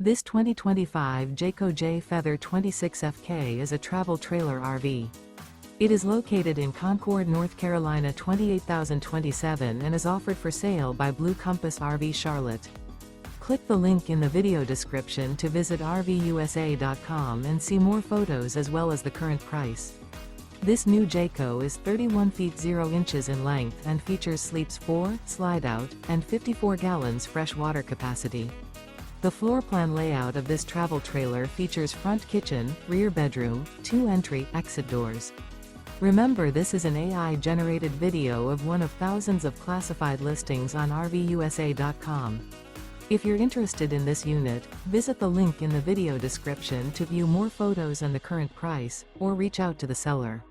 This 2025 Jayco Jay Feather 26FK is a travel trailer RV. It is located in Concord, North Carolina 28027 and is offered for sale by Blue Compass RV Charlotte. Click the link in the video description to visit RVUSA.com and see more photos as well as the current price. This new Jayco is 31 feet 0 inches in length and features sleeps 4, slide-out, and 54 gallons fresh water capacity. The floor plan layout of this travel trailer features front kitchen, rear bedroom, 2 entry/exit doors. Remember, this is an AI-generated video of one of thousands of classified listings on RVUSA.com. If you're interested in this unit, visit the link in the video description to view more photos and the current price, or reach out to the seller.